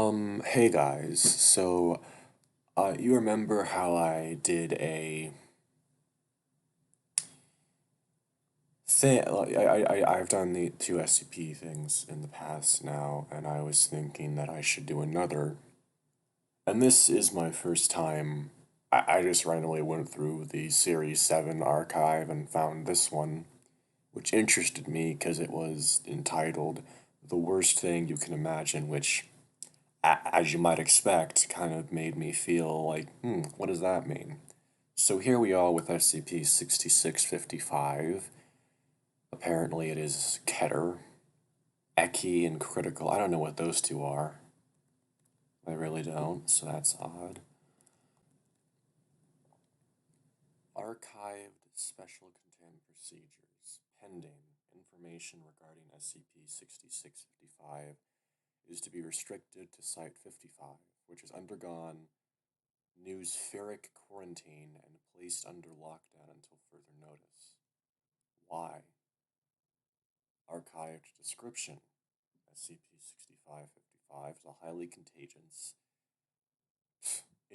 Hey guys. You remember how I did a thing? I've done the two SCP things in the past now, and I was thinking that I should do another. And this is my first time. I just randomly went through the Series 7 archive and found this one, which interested me because it was entitled The Worst Thing You Can Imagine, which as you might expect, kind of made me feel like, what does that mean? So here we are with SCP-6655. Apparently it is Keter, Eki, and Critical. I don't know what those two are. I really don't, so that's odd. Archived Special Containment Procedures. Pending. Information regarding SCP-6655 is to be restricted to Site 55, which has undergone noospheric quarantine and placed under lockdown until further notice. Why? Archived description. SCP-6555 is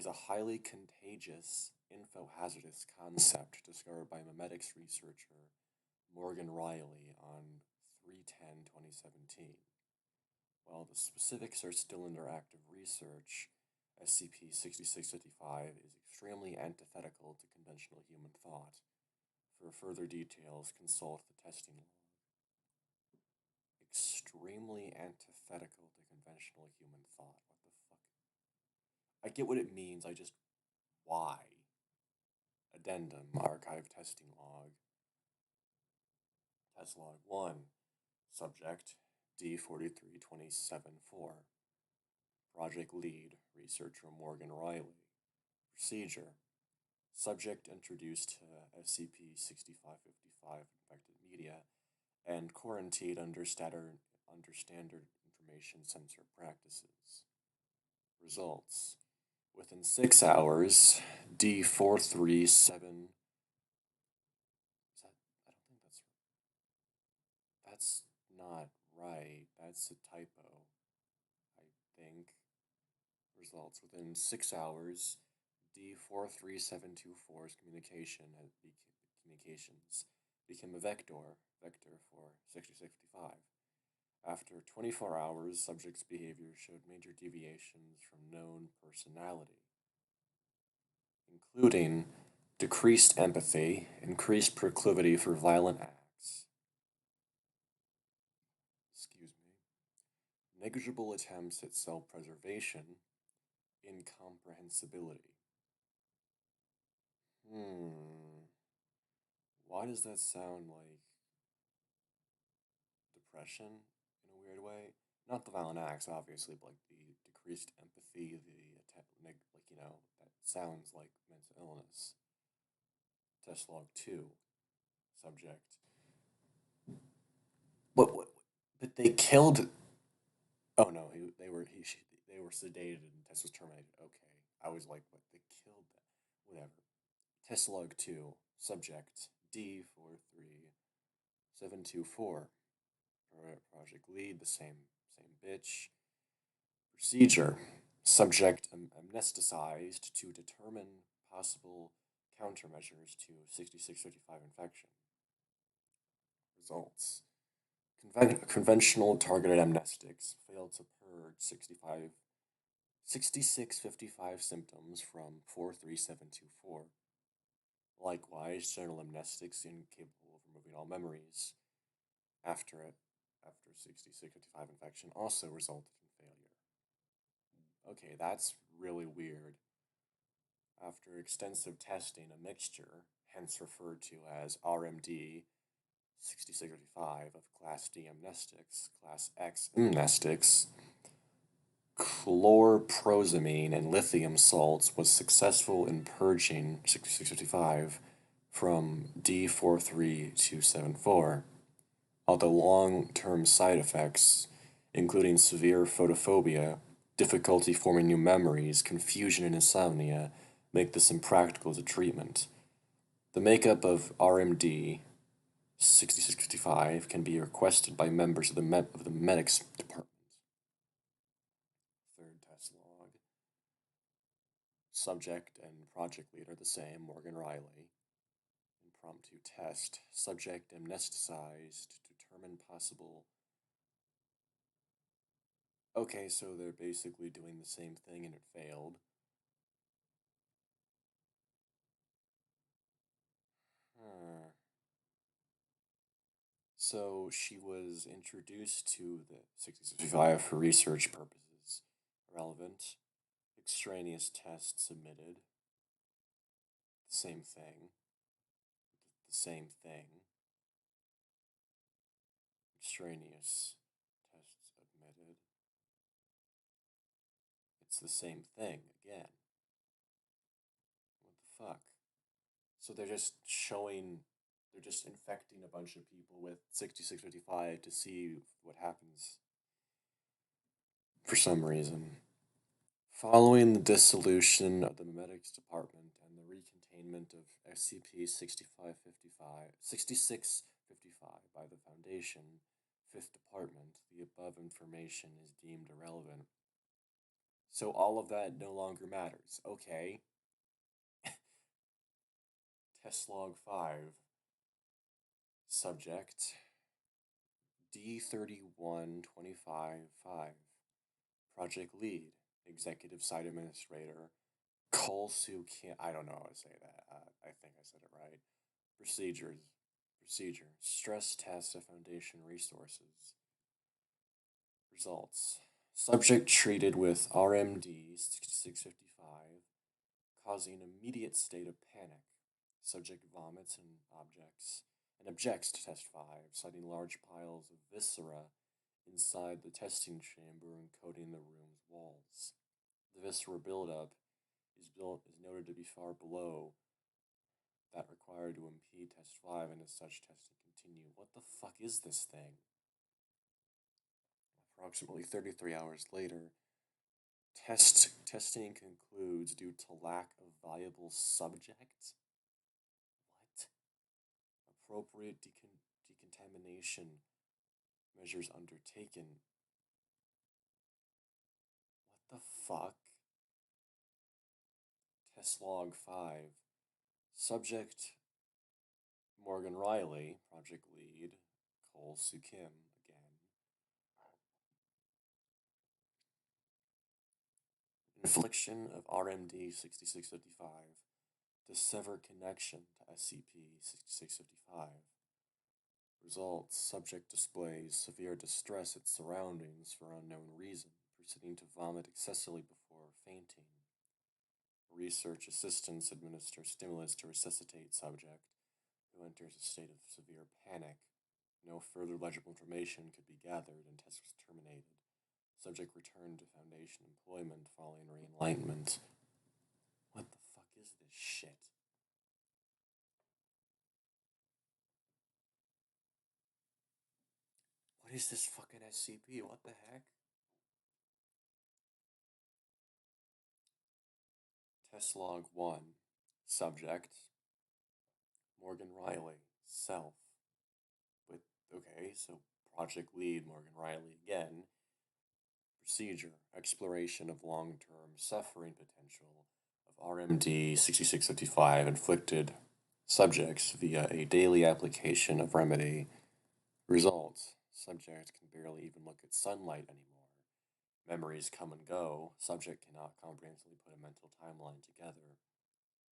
a highly contagious infohazardous concept discovered by memetics researcher Morgan Riley on 3/10/2017. While the specifics are still under active research, SCP-6655 is extremely antithetical to conventional human thought. For further details, consult the testing log. Extremely antithetical to conventional human thought. What the fuck? I get what it means, I just... Why? Addendum, archive testing log. Test log 1. Subject, D43274. Project lead, researcher Morgan Riley. Procedure. Subject introduced to SCP-6555 infected media and quarantined under standard information sensor practices. Results. Within 6 hours, D437... I don't think that's not right. That's a typo, I think. Results. Within 6 hours, D43724's communications became a vector for 6655. After 24 hours, subject's behavior showed major deviations from known personality, including decreased empathy, increased proclivity for violent acts, negligible attempts at self-preservation, incomprehensibility. Why does that sound like depression in a weird way? Not the violent acts, obviously, but like the decreased empathy, that sounds like mental illness. Test log 2. Subject. What? But they killed. Oh no, they were sedated and test was terminated. Okay, I was like, what? They killed them. Whatever. Test log 2. Subject D43724. Project lead, the same bitch. Procedure. Subject amnesticized to determine possible countermeasures to 6655 infection. Results. Conventional targeted amnestics failed to purge 6655 symptoms from 43724. Likewise, general amnestics incapable of removing all memories after 6655 infection also resulted in failure. Okay, that's really weird. After extensive testing, a mixture, hence referred to as RMD 6655 of Class D amnestics, Class X amnestics, chlorprozamine and lithium salts was successful in purging 6655 from D43274, although long-term side effects, including severe photophobia, difficulty forming new memories, confusion, and insomnia, make this impractical as a treatment. The makeup of RMD 6655 can be requested by members of the medics department. Third test log. Subject and project lead are the same, Morgan Riley. Impromptu test. Subject amnesticized to determine possible. Okay, so they're basically doing the same thing and it failed. Huh. So she was introduced to the 6655 for research purposes. Relevant. Extraneous test submitted. The same thing. The same thing. Extraneous test submitted. It's the same thing again. What the fuck? So they're just showing, they're just infecting a bunch of people with 6655 to see what happens for some reason. Following the dissolution of the Memetics Department and the recontainment of SCP-6555, 6655 by the Foundation, 5th Department, the above information is deemed irrelevant. So all of that no longer matters. Okay. Test log 5. Subject D31255. Project lead, executive site administrator, Kolsu Kim. I don't know how to say that. I think I said it right. Procedures. Procedure. Stress test of Foundation resources. Results. Subject treated with RMD 6655, causing immediate state of panic. Subject vomits and objects to test 5, citing large piles of viscera inside the testing chamber and coating the room's walls. The viscera buildup is noted to be far below that required to impede test 5, and as such testing continue. What the fuck is this thing? Approximately 33 hours later, testing concludes due to lack of viable subject. What? Appropriate decontamination measures undertaken. What the fuck? Test log 5. Subject Morgan Riley, project lead, Cole Sukim again. Infliction of RMD 6655 to sever connection to SCP 6655. Results. Subject displays severe distress at surroundings for unknown reason, proceeding to vomit excessively before fainting. Research assistants administer stimulants to resuscitate subject, who enters a state of severe panic. No further legible information could be gathered, and test was terminated. Subject returned to Foundation employment following re-enlightenment. What the fuck is this shit? What is this fucking SCP? What the heck? Test log 1. Subject Morgan Riley. Self. With, okay, so project lead Morgan Riley again. Procedure. Exploration of long-term suffering potential of RMD 6655 inflicted subjects via a daily application of remedy. Results. Subject can barely even look at sunlight anymore. Memories come and go. Subject cannot comprehensively put a mental timeline together.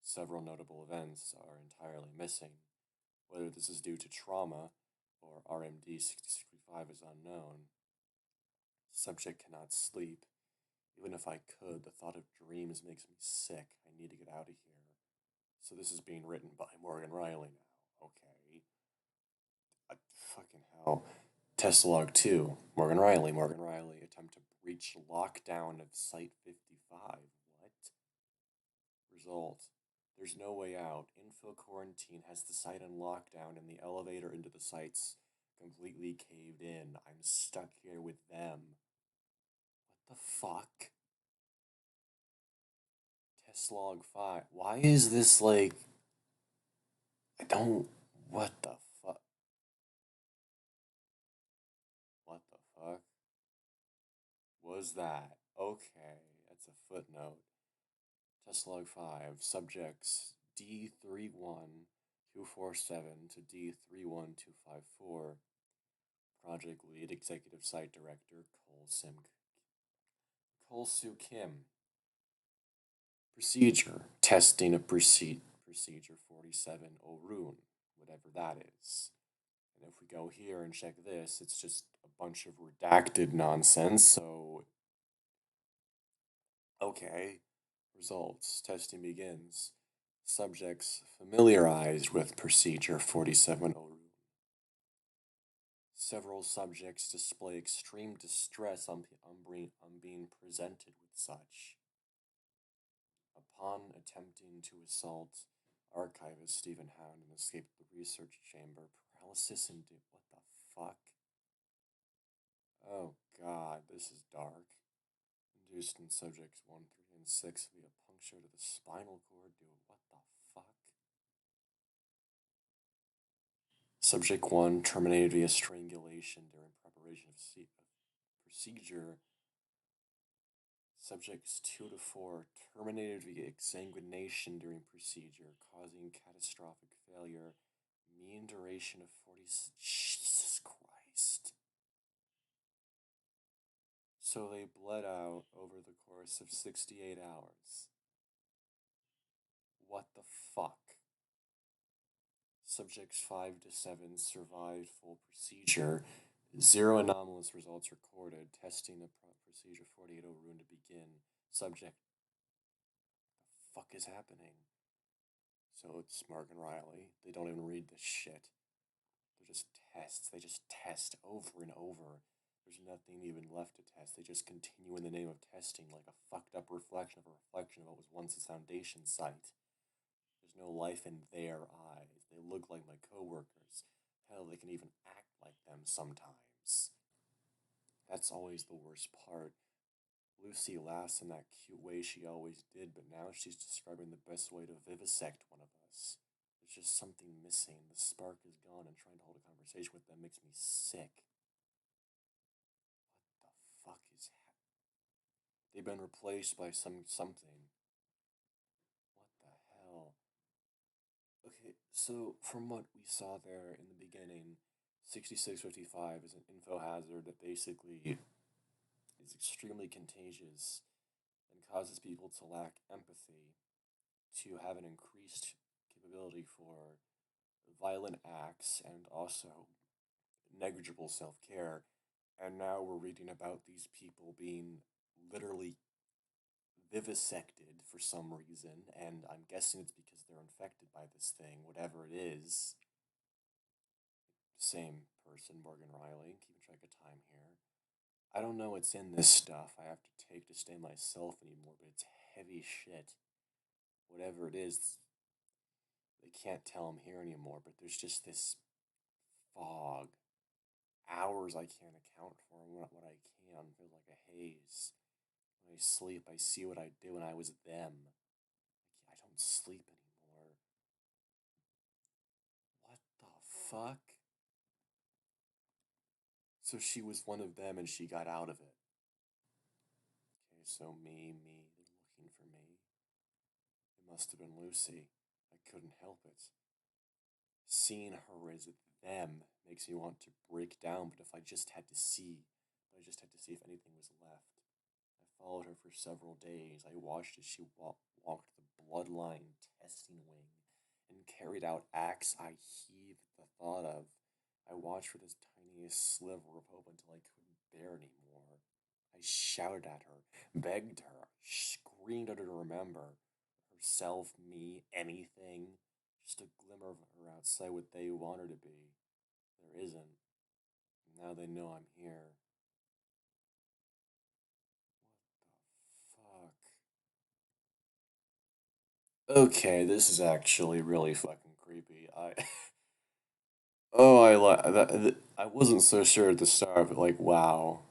Several notable events are entirely missing. Whether this is due to trauma or RMD 6655 is unknown. Subject cannot sleep. Even if I could, the thought of dreams makes me sick. I need to get out of here. So this is being written by Morgan Riley now. Okay. Fucking hell. Test log 2. Morgan Riley. Attempt to breach lockdown of Site 55. What? Result. There's no way out. Info quarantine has the site on lockdown and the elevator into the site's completely caved in. I'm stuck here with them. What the fuck? Test log 5. Why is this like... I don't... What the fuck? What the fuck was that? Okay, that's a footnote. Test log 5. Subjects D31247 to D31254. Project lead, executive site director, Cole Soo Kim. Procedure. Testing of procedure 47 Orun, whatever that is. And if we go here and check this, it's just a bunch of redacted nonsense, so. Okay. Results. Testing begins. Subjects familiarized with procedure 47 Orun. Several subjects display extreme distress on being presented with such. Upon attempting to assault archivist Stephen Hound and escape the research chamber, paralysis induced. What the fuck? Oh god, this is dark. Induced in subjects 1, 3, and 6 via puncture to the spinal cord. Dude, what the fuck? Subject 1 terminated via strangulation during preparation of procedure. Subjects 2 to 4 terminated via exsanguination during procedure, causing catastrophic failure. Mean duration of 40. Jesus Christ. So they bled out over the course of 68 hours. What the fuck? Subjects 5 to 7 survived full procedure. 0 anomalous results recorded. Testing the procedure 48 Orun to begin. Subject. The fuck is happening? So it's Morgan Riley. They don't even read this shit. They're just tests. They just test over and over. There's nothing even left to test. They just continue in the name of testing like a fucked up reflection of a reflection of what was once a Foundation site. There's no life in their eyes. They look like my coworkers. Hell, they can even act like them sometimes. That's always the worst part. Lucy laughs in that cute way she always did, but now she's describing the best way to vivisect one of us. There's just something missing. The spark is gone, and trying to hold a conversation with them makes me sick. What the fuck is happening? They've been replaced by something. What the hell? Okay, so from what we saw there in the beginning, 6655 is an info hazard that basically is extremely contagious and causes people to lack empathy, to have an increased capability for violent acts and also negligible self care. And now we're reading about these people being literally vivisected for some reason, and I'm guessing it's because they're infected by this thing, whatever it is. Same person, Morgan Riley, keeping track of time here. I don't know what's in this stuff I have to take to stay myself anymore, but it's heavy shit. Whatever it is, they can't tell I'm here anymore, but there's just this fog. Hours I can't account for, and what I can feels like a haze. When I sleep, I see what I do, and I was them. I don't sleep anymore. What the fuck? So she was one of them and she got out of it. Okay, so me, they're looking for me. It must have been Lucy. I couldn't help it. Seeing her as them makes me want to break down, but if I just had to see, if anything was left. I followed her for several days. I watched as she walked the bloodline testing wing and carried out acts I heaved the thought of. I watched for this tiniest sliver of hope until I couldn't bear anymore. I shouted at her, begged her, screamed at her to remember herself, me, anything. Just a glimmer of her outside what they want her to be. There isn't. Now they know I'm here. What the fuck? Okay, this is actually really fucking creepy. Oh, I like that. I wasn't so sure at the start, but like, wow.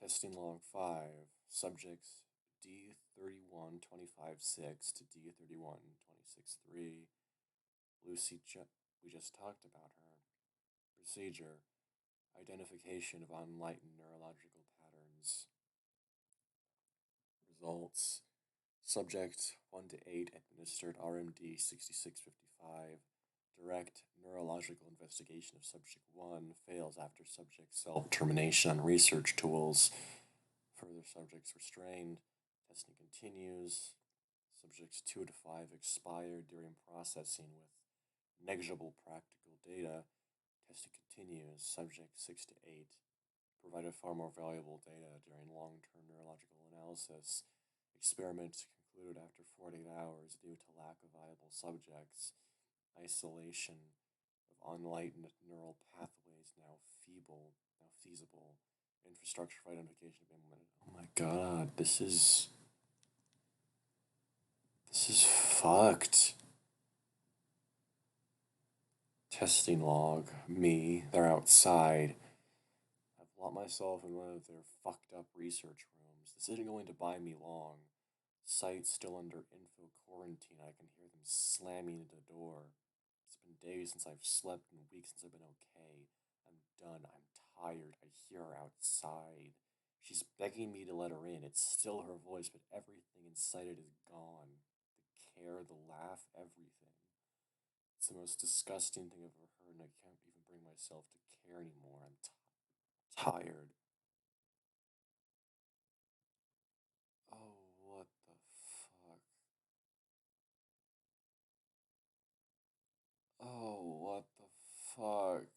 Testing log 5. Subjects D3125-6 to D3126-3. Lucy, we just talked about her. Procedure. Identification of unenlightened neurological patterns Results. Subject 1 to 8 administered RMD 6655. Direct neurological investigation of subject 1 fails after subject self-termination on research tools. Further subjects restrained. Testing continues. Subjects 2 to 5 expired during processing with negligible practical data. Testing continues. Subject 6 to 8 provided far more valuable data during long-term neurological analysis. Experiments concluded after 48 hours due to lack of viable subjects. Isolation of unlightened neural pathways now feasible. Infrastructure for identification of implemented. Oh my god, this is fucked. Testing log. Me. They're outside. I've locked myself in one of their fucked up research rooms. This isn't going to buy me long. Site still under info quarantine. I can hear them slamming at the door. It's been days since I've slept and weeks since I've been okay. I'm done. I'm tired. I hear her outside. She's begging me to let her in. It's still her voice, but everything inside it is gone. The care, the laugh, everything. It's the most disgusting thing I've ever heard, and I can't even bring myself to care anymore. I'm tired. Oh, what the fuck? Oh, what the fuck?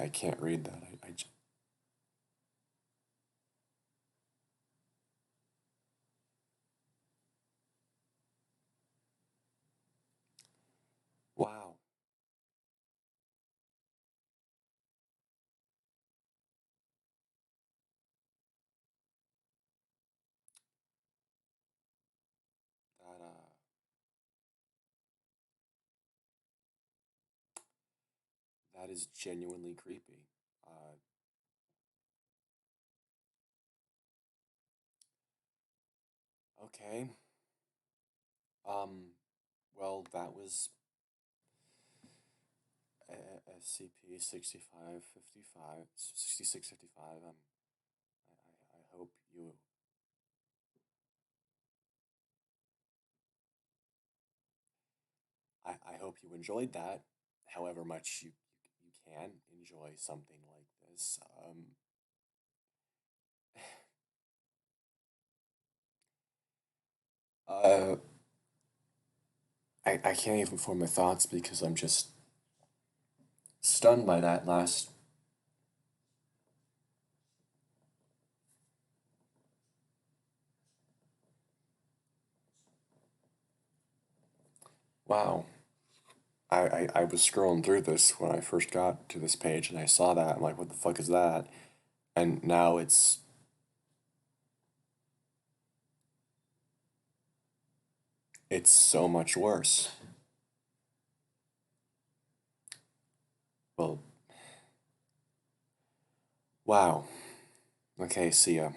I can't read that. Wow. That, that is genuinely creepy. Uh, okay. Um, well, that was SCP 6555, 6655. I hope I hope you enjoyed that. However much you can enjoy something like this. Uh, I can't even form my thoughts because I'm just stunned by that last. Wow. I was scrolling through this when I first got to this page and I saw that. I'm like, what the fuck is that? And now it's so much worse. Well, wow. Okay, see ya.